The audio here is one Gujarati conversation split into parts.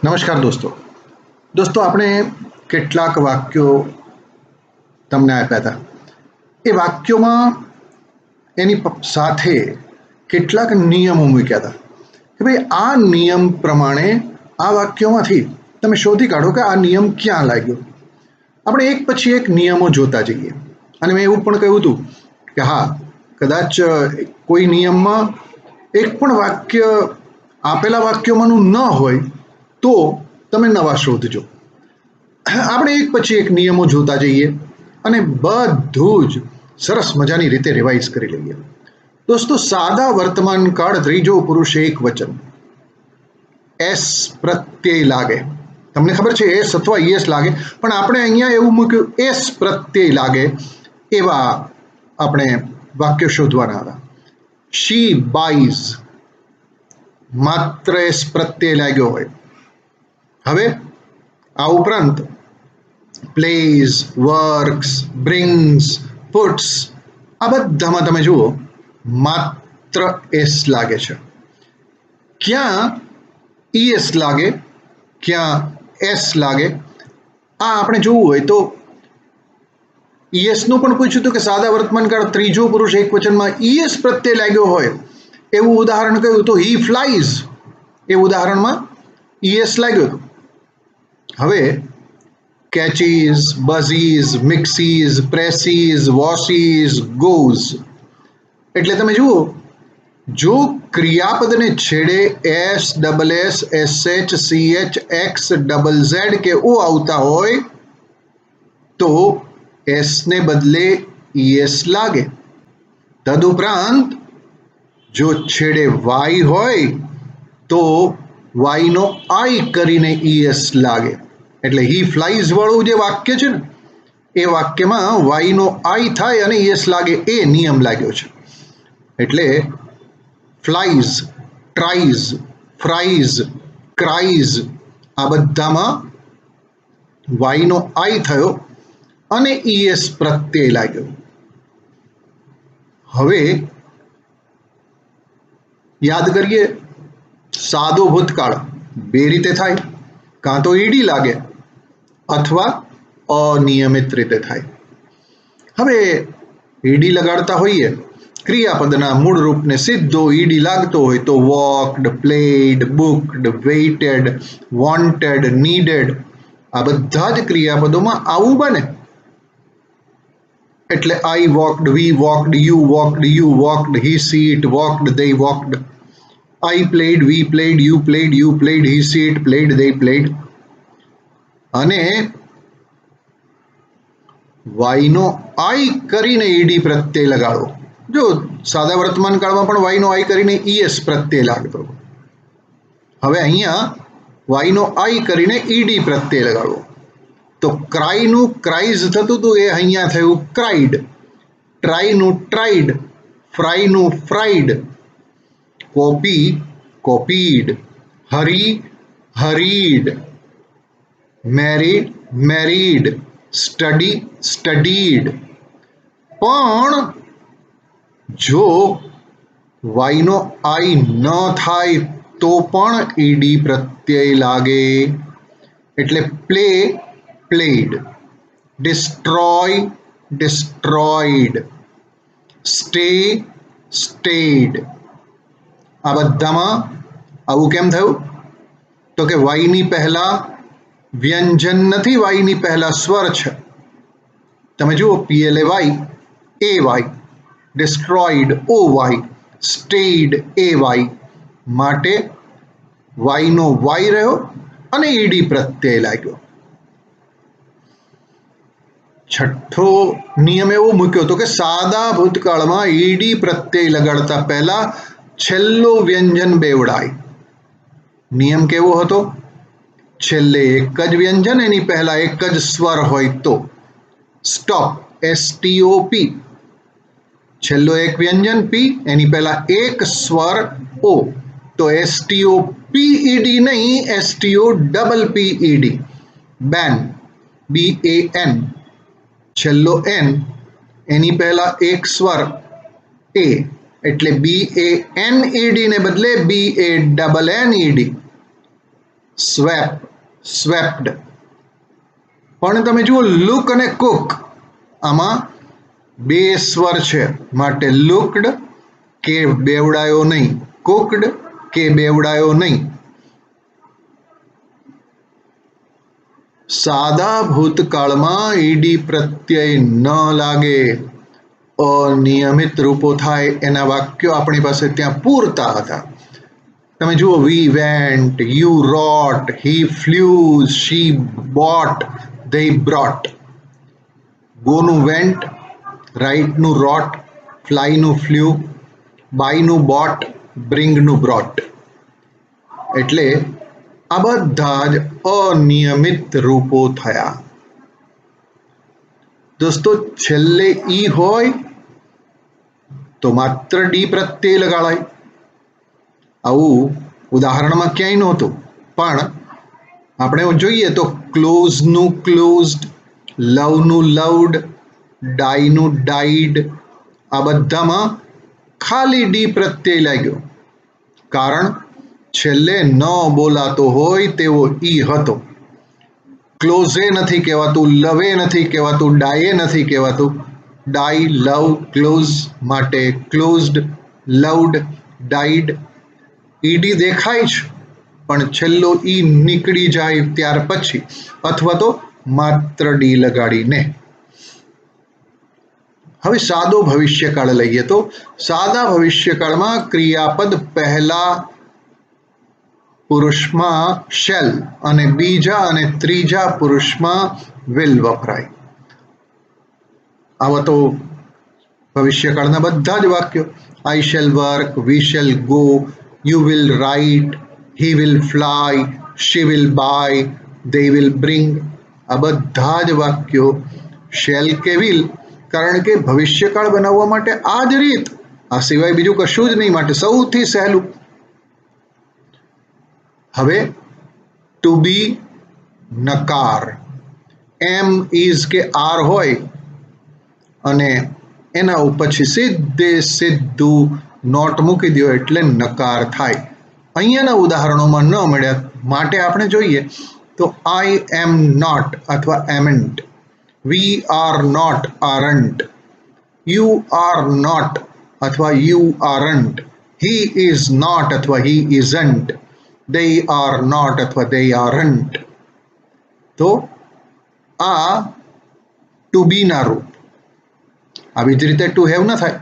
નમસ્કાર દોસ્તો આપણે કેટલાક વાક્યો તમને આપ્યા હતા. એ વાક્યોમાં એની સાથે કેટલાક નિયમો મૂક્યા હતા કે ભાઈ આ નિયમ પ્રમાણે આ વાક્યોમાંથી તમે શોધી કાઢો કે આ નિયમ ક્યાં લાગ્યો. આપણે એક પછી એક નિયમો જોતા જઈએ અને મેં એવું પણ કહ્યું હતું કે હા, કદાચ કોઈ નિયમમાં એક પણ વાક્ય આપેલા વાક્યોમાંનું ન હોય તો તમે નવા શોધજો. આપણે એક પછી એક નિયમો જોતા જઈએ અને બધું જ સરસ મજાની રીતે રિવાઇઝ કરી લઈએ. દોસ્તો, સાદા વર્તમાન કાળ ત્રીજો પુરુષ એક વચન એસ પ્રત્યય લાગે. તમને ખબર છે એસ અથવા યસ લાગે, પણ આપણે અહીંયા એવું મૂક્યું એસ પ્રત્યય લાગે એવા આપણે વાક્ય શોધવાના હતા. શી બાઈઝ માત્ર એસ પ્રત્યય લાગ્યો હોય. હવે આ ઉપરાંત પ્લેઝ, વર્ક્સ, બ્રિંગ્સ, પુટ્સ આ બધામાં તમે જુઓ માત્ર એસ લાગે છે. ક્યાં ઈએસ લાગે, ક્યાં એસ લાગે, આ આપણે જોવું હોય તો ઈએસનું પણ પૂછ્યું હતું કે સાદા વર્તમાન કાળ ત્રીજો પુરુષ એક વચનમાં ઈએસ પ્રત્યય લાગ્યો હોય એવું ઉદાહરણ કયું તો હી ફ્લાઇઝ. એ ઉદાહરણમાં ઈએસ લાગ્યો હતો. હવે કેચીઝ, બઝીઝ, મિક્સીઝ, પ્રેસીઝ, વોશીઝ, ગોઝ એટલે તમે જુઓ, જો ક્રિયાપદને છેડે S, double S, S H, C H, x, double Z કે ઓ આવતા હોય તો એસને બદલે ઈએસ લાગે. તદુપરાંત જો છેડે વાય હોય તો વાયનો આઈ કરીને ઈએસ લાગે. એટલે હી ફ્લાઇઝ વાળું જે વાક્ય છે ને એ વાક્યમાં વાયનો આઈ થાય અને ઈએસ લાગે, એ નિયમ લાગ્યો છે. એટલે ફ્લાઇઝ, ટ્રાઇઝ, ફ્રાઇઝ, ક્રાઇઝ આ બધામાં વાયનો આઈ થયો અને ઈએસ પ્રત્યય લાગ્યો. હવે યાદ કરીએ, સાદો ભૂતકાળ બે રીતે થાય, કાં તો ઈડી લાગે અથવા અનિયમિત રીતે થાય. હવે ઈડી લગાડતા હોઈએ, ક્રિયાપદના મૂળ રૂપને સીધો ઈડી લાગતો હોય તો walked, played, booked, waited, wanted, needed આ બધા જ ક્રિયાપદોમાં આવું બને. એટલે I walked, we walked, you walked, he she it walked, they walked, I played, we played, you played, he see it played, they played. અને વાયનો આઈ કરીને ઈડી પ્રત્યય લગાડો. જો સાદા વર્તમાન કાળમાં પણ વાયનો આઈ કરીને ઈએસ પ્રત્યય લાગતો. હવે અહીંયા વાયનો આઈ કરીને ઈડી પ્રત્યય લગાડો તો ક્રાઈનું ક્રાઇઝ થતું હતું, એ અહીંયા થયું ક્રાઇડ. ટ્રાઈનું ટ્રાઇડ, ફ્રાઈનું ફ્રાઈડ, કોપી કોપીડ, હરી હરીડ, મેરી મેરીડ, સ્ટડી સ્ટડીડ. પણ જો વાયનો આઈ ન થાય તો પણ ઈડી પ્રત્યય લાગે. એટલે play played, destroy destroyed, stay stayed. આ બધામાં આવું કેમ થયું તો કે વાયની પહેલા વ્યંજન નથી, વાયની પહેલા સ્વર છે. તમે જુઓ PLAY, AY, ડિસ્ટ્રોયડ OY, stayed AY, માટે વાયનો વાય રહ્યો અને ઈડી પ્રત્યય લાગ્યો. છઠ્ઠો નિયમ એવો મૂક્યો હતો કે સાદા ભૂતકાળમાં ઈડી પ્રત્યય લગાડતા પહેલા છેલ્લો વ્યંજન બેવડાય. નિયમ કેવો હતો? છેલ્લે એક જ વ્યંજન, એની પહેલા એક જ સ્વર હોય તો સ્ટોપ, STOP. છેલ્લો એક વ્યંજન પી, એની પહેલા એક સ્વર ઓ તો STOPED નહીં, STOPPED. બેન, BAN. છેલ્લો એન, એની પહેલા એક સ્વર એ એટલે BANED ને બદલે BANNED. સ્વેપ, સ્વેપ્ડ. પણ તમે જુઓ લુક અને કુક, આમાં બે સ્વર છે, માટે લુકડ કે બેવડાયો નહીં, કુકડ કે બેવડાયો નહીં. સાદા ભૂતકાળમાં ઈડી પ્રત્યય ન લાગે, અનિયમિત રૂપો થાય એના વાક્યો આપણી પાસે ત્યાં પૂરતા હતા. તમે જુઓ we went, you wrote, he flew, she bought, they brought. ગોનું વેન્ટ, રાઇટનું રોટ, ફ્લાયનું ફ્લ્યુ, બાયનું બોટ, બ્રિંગનું બ્રોટ. એટલે આ બધા જ અનિયમિત રૂપો થયા. દોસ્તો છેલ્લે ઈ હોય તો માત્ર ડી પ્રત્યય લગાડાય. આવું ઉદાહરણમાં ક્યાંય નહોતું, પણ આપણે જોઈએ તો ક્લોઝનું ક્લોઝડ, લવનું લવડ, ડાયનું ડાઈડ, આ બધામાં ખાલી ડી પ્રત્યય લાગ્યો, કારણ છેલ્લે ન બોલાતો હોય તેવો ઈ હતો. ક્લોઝે નથી કહેવાતું, લવે નથી કહેવાતું, ડાયે નથી કહેવાતું. ડાય, લવ, ક્લોઝ માટે ક્લોઝડ, લવડ, ડાઈડ. ઈડી દેખાય છે, પણ છેલ્લો ઈ નીકળી જાય ત્યાર પછી, અથવા તો માત્ર ડી લગાડીને. હવે સાદો ભવિષ્યકાળ લઈએ તો સાદા ભવિષ્યકાળમાં ક્રિયાપદ પહેલા પુરુષમાં શેલ અને બીજા અને ત્રીજા પુરુષમાં વિલ વપરાય. આવા તો ભવિષ્યકાળના બધા જ વાક્યો. I shall work, we shall go, you will write, he will fly, she will buy, they will bring. આ બધા જ વાક્યો શેલ કે વિલ, કારણ કે ભવિષ્યકાળ બનાવવા માટે આ જ રીત, આ સિવાય બીજું કશું જ નહીં, માટે સૌથી સહેલું. હવે ટુ બી નકાર, એમ ઇઝ કે આર હોય અને એના પછી સીધે સીધું નોટ મૂકી દો એટલે નકાર થાય. અહીંયાના ઉદાહરણોમાં ન મળ્યા, માટે આપણે જોઈએ તો આઈ એમ નોટ અથવા amn't, we are not aren't, you are not અથવા you aren't, he is not અથવા he isn't, they are not અથવા they aren't. તો આ ટુ બી ના રૂપ. આવી જ રીતે ટુ હેવ ન થાય.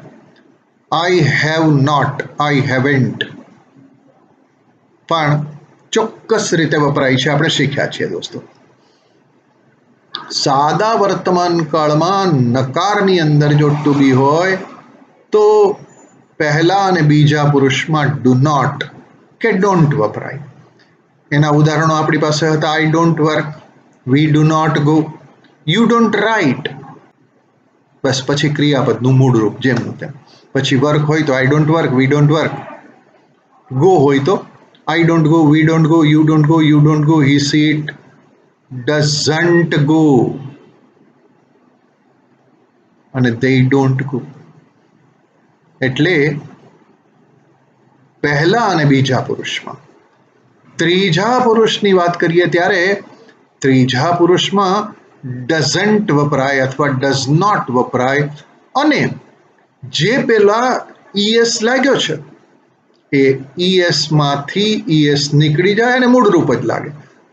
I have not, I haven't, પણ ચોક્કસ રીતે વપરાય છે, આપણે શીખ્યા છીએ દોસ્તો. સાદા વર્તમાન કાળમાં નકારની અંદર જો ટુ બી હોય તો પહેલા અને બીજા પુરુષમાં ડુ નોટ કે ડોન્ટ વપરાય. એના ઉદાહરણો આપણી પાસે હતા. I don't work, we do not go, you don't write. બસ પછી ક્રિયાપદનું મૂળ રૂપ જેમનું તેમ. પછી વર્ક હોય તો આઈ don't work, we don't work. Go હોય તો I don't go, we don't go, you don't go, you don't go, he she it doesn't go અને they don't go. એટલે પહેલા અને બીજા પુરુષમાં. ત્રીજા પુરુષની વાત કરીએ ત્યારે ત્રીજા પુરુષમાં ડઝન્ટ વપરાય અથવા ડઝ નોટ વપરાય, અને જે પેલા ઈએસ લાગ્યો છે એ ઈએસ માંથી ઈએસ નીકળી જાય અને મૂળ રૂપ જ લાગે.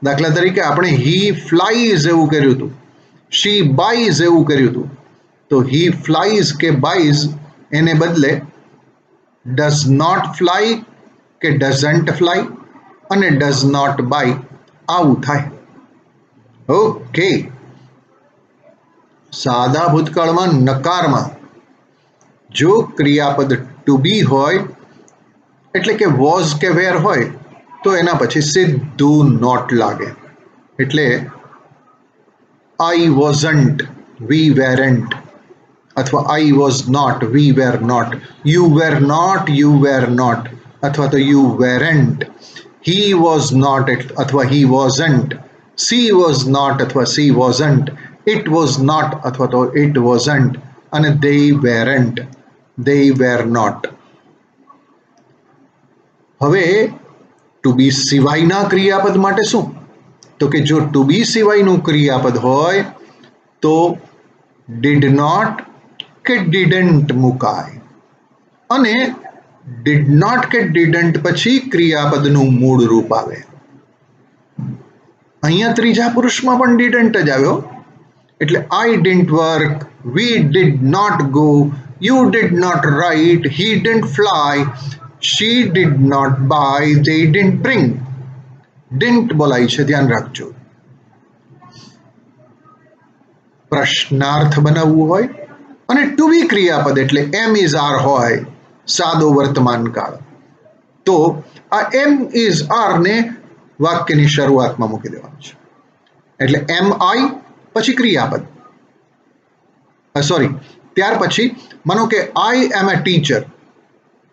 દાખલા તરીકે આપણે હી ફ્લાઈઝ એવું કર્યું હતું, શી બાઈઝ એવું કર્યું હતું, તો હી ફ્લાઈઝ કે બાઈઝ એને બદલે ડઝ નોટ ફ્લાય કે ડઝન્ટ ફ્લાય અને ડઝ નોટ બાય આવું થાય. ઓકે. સાદા ભૂતકાળમાં નકારમાં જો ક્રિયાપદ ટુ બી હોય, એટલે કે વોઝ કે વેર હોય, તો એના પછી સીધું નોટ લાગે. એટલે આઈ વોઝન્ટ, વી વેરન્ટ, અથવા I was not, we were not, you were not, you were not, અથવા તો you weren't, he was not અથવા he wasn't, she was not અથવા she wasn't, it was not અથવા તો ઇટ વોઝન્ટ, અને they weren't, they were not. હવે ટુ બી સિવાયના ક્રિયાપદ માટે શું? તો કે જો ટુ બી સિવાયનું ક્રિયાપદ હોય તો ડીડ નોટ કે ડીડન્ટ મુકાય, અને ડીડ નોટ કે ડીડન્ટ પછી ક્રિયાપદનું મૂળ રૂપ આવે. અહીંયા ત્રીજા પુરુષમાં પણ ડીડન્ટ જ આવ્યો, એટલે I didn't work, we did not go, you did not write, he didn't fly, she did not buy, they didn't bring. Didn't બોલાય છે, ધ્યાન રાખજો. પ્રશ્નાર્થ બનાવવું હોય અને ટુ બી ક્રિયાપદ એટલે એમ ઇઝ આર હોય, સાદો વર્તમાન કાળ, તો આ એમ ઇઝ આર ને વાક્યની શરૂઆતમાં મૂકી દેવાનું છે. એટલે એમ આઈ પછી ક્રિયાપદ, સોરી, ત્યાર પછી માનો કે આઈ એમ એ ટીચર,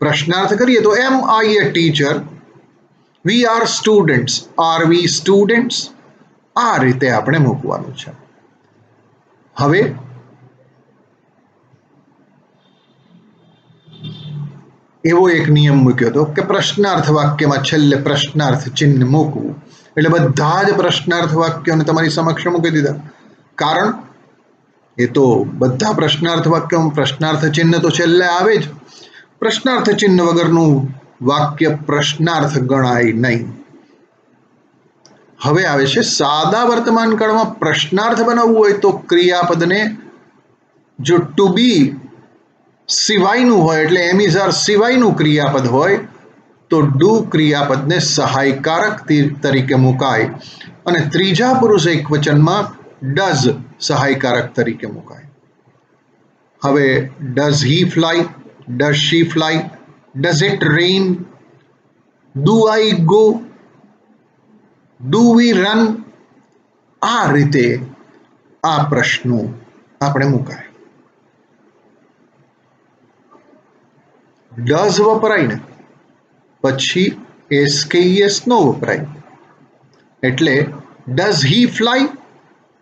પ્રશ્નાર્થ કરીએ તો am I a teacher, we are students, are we students, આ રીતે આપણે મૂકવાનું છે. હવે એવો એક નિયમ મૂક્યો હતો કે પ્રશ્નાર્થ વાક્યમાં છેલ્લે પ્રશ્નાર્થ ચિહ્ન મૂકવું, એટલે બધા જ પ્રશ્નાર્થ વાક્યોને તમારી સમક્ષ મૂકી દીધા. કારણ એ તો બધા પ્રશ્નાર્થ વાક્યોમાં પ્રશ્નાર્થ ચિહ્ન તો છેલ્લે આવે જ. પ્રશ્નાર્થ ચિહ્ન વગરનું વાક્ય પ્રશ્નાર્થ ગણાય નહીં. હવે આવે છે સાદા વર્તમાન કાળમાં પ્રશ્નાર્થ બનાવવું હોય તો ક્રિયાપદને જો ટુ બી સિવાયનું હોય એટલે એમ ઇઝ આર સિવાયનું ક્રિયાપદ હોય તો ડુ ક્રિયાપદને સહાયકારક તરીકે મુકાય, અને ત્રીજા પુરુષ એકવચનમાં ડઝ સહાયકારક તરીકે મુકાય. હવે does he fly, does she fly, does it rain, do I go, do we run, આ રીતે આ પ્રશ્નો આપણે મુકાય. ડઝ વપરાય ને પછી એસકેઈએસ નો વપરાય, એટલે does he fly,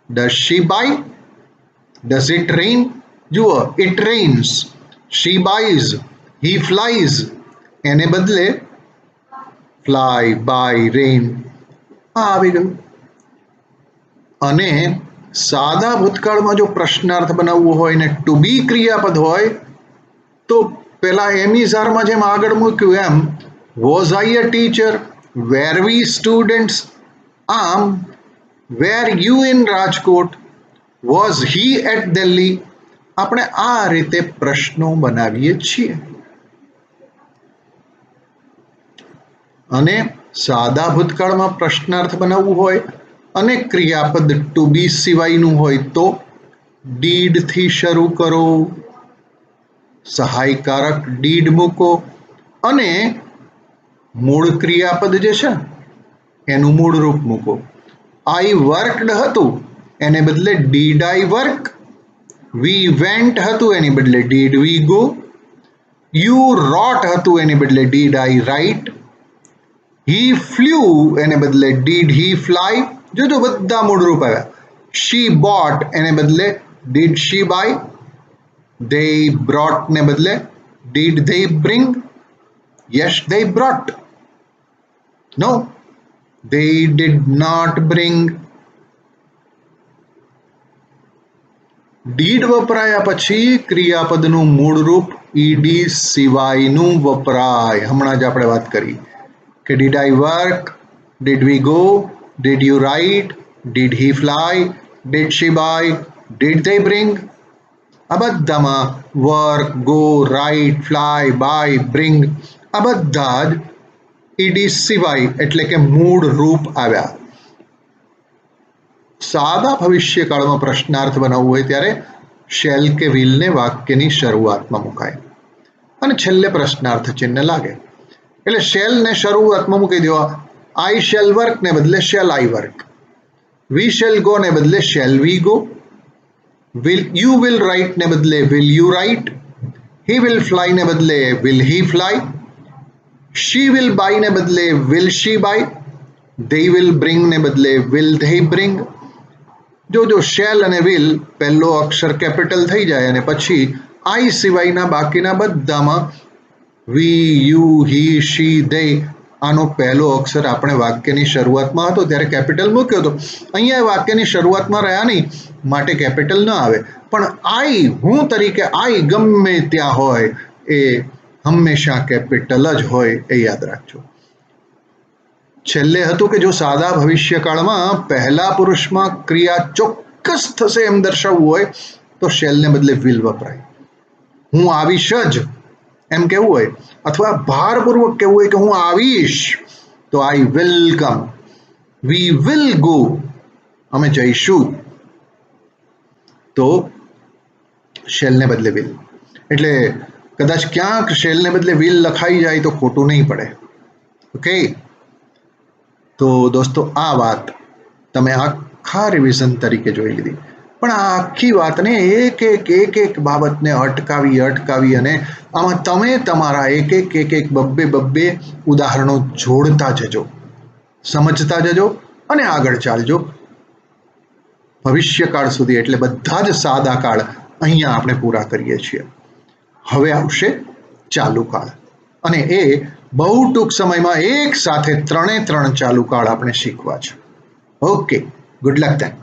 does she buy, does it rain, જુઓ it rains, she buys, he flies, એને બદલે ફ્લાય, બાય, રેઇન, આ આવી ગયું. અને સાદા ભૂતકાળમાં જો પ્રશ્નાર્થ બનાવવું હોય ને ટુ બી ક્રિયાપદ હોય તો પેલા એમ ઇઝ આરમાં જેમ આગળ મૂક્યું એમ was I a teacher, were we students, આમ were you in Rajkot, was he at Delhi, આપણે આ રીતે પ્રશ્નો બનાવીએ છીએ. અને સાદા ભૂતકાળમાં પ્રશ્નાર્થ બનાવવું હોય અને ક્રિયાપદ ટુ બી સિવાયનું હોય તો ડીડ થી શરૂ કરો, સહાયકારક ડીડ મૂકો, અને મૂળ ક્રિયાપદ જે છે એનું મૂળ રૂપ મૂકો. આઈ વર્કડ હતું એને બદલે did I work, we went હતું એની બદલે ડીડ વી ગો, યુ રોટ હતું એને બદલે did I write, he flew એને બદલે ડીડ હી ફ્લાય, જો બધા મૂળ રૂપ આવ્યા. શી બોટ એને બદલે did she buy, they brought ને બદલે did they bring, yes they brought, no they did not bring. did વપરાયા પછી ક્રિયાપદનું મૂળ રૂપ ઈડી સિવાયનું વપરાય. હમણાં જ આપણે વાત કરી કે did I work, did we go, did you write, did he fly, did she buy, did they bring, આ બધામાં work, go, write, fly, buy, bring, આ બધા જ ઈડી સિવાય એટલે કે મૂળ રૂપ આવ્યા. સાદા ભવિષ્યકાળમાં પ્રશ્નાર્થ બનાવવું હોય ત્યારે શેલ કે વિલને વાક્યની શરૂઆતમાં મુકાય અને છેલ્લે પ્રશ્નાર્થ ચિહ્ન લાગે. એટલે શેલ ને શરૂઆતમાં મૂકી દેવા. આઈ શેલ વર્ક ને બદલે shall I work, we shall go ને બદલે shall we go, you will write ને બદલે will you write, he will fly ને બદલે will he fly, she will buy ને બદલે will she buy, they will bring ને બદલે will they bring. જો શેલ અને વિલ પહેલો અક્ષર કેપિટલ થઈ જાય અને પછી આઈ સિવાયના બાકીના બધામાં વી, યુ, હી, શી, ધે આનો પહેલો અક્ષર આપણે વાક્યની શરૂઆતમાં હતો ત્યારે કેપિટલ મૂક્યો હતો. અહીંયા વાક્યની શરૂઆતમાં રહ્યા નહીં માટે કેપિટલ ન આવે, પણ આઈ હું તરીકે આઈ ગમે ત્યાં હોય એ હંમેશા કેપિટલ જ હોય એ યાદ રાખજો. છેલ્લે હતું કે જો સાદા ભવિષ્યકાળમાં પહેલા પુરુષમાં ક્રિયા ચોક્કસ થશે એમ દર્શાવવું હોય તો શેલને બદલે વિલ વપરાય. હું આવીશ જ એમ કેવું હોય અથવા ભારપૂર્વક કેવું હોય કે હું આવીશ તો I will come, we will go, અમે જઈશું, તો શેલને બદલે વિલ. એટલે કદાચ ક્યાંક શેલને બદલે વિલ લખાઈ જાય તો ખોટું નહીં પડે. ઓકે, તો દોસ્તો આ વાત તમે આખા રિવિઝન તરીકે જોઈ લીધી, પણ આ આખી વાતને એક બાબતને અટકાવી અને આમાં તમે તમારા એક બબ્બે ઉદાહરણો જોડતા જજો, સમજતા જજો અને આગળ ચાલજો ભવિષ્યકાળ સુધી. એટલે બધા જ સાદા કાળ અહીંયા આપણે પૂરા કરીએ છીએ. હવે આવશે ચાલુ કાળ અને એ બહુ ટૂંક સમયમાં એક સાથે 3 ચાલુ કાળ આપણે શીખવા છે. Okay, good luck than.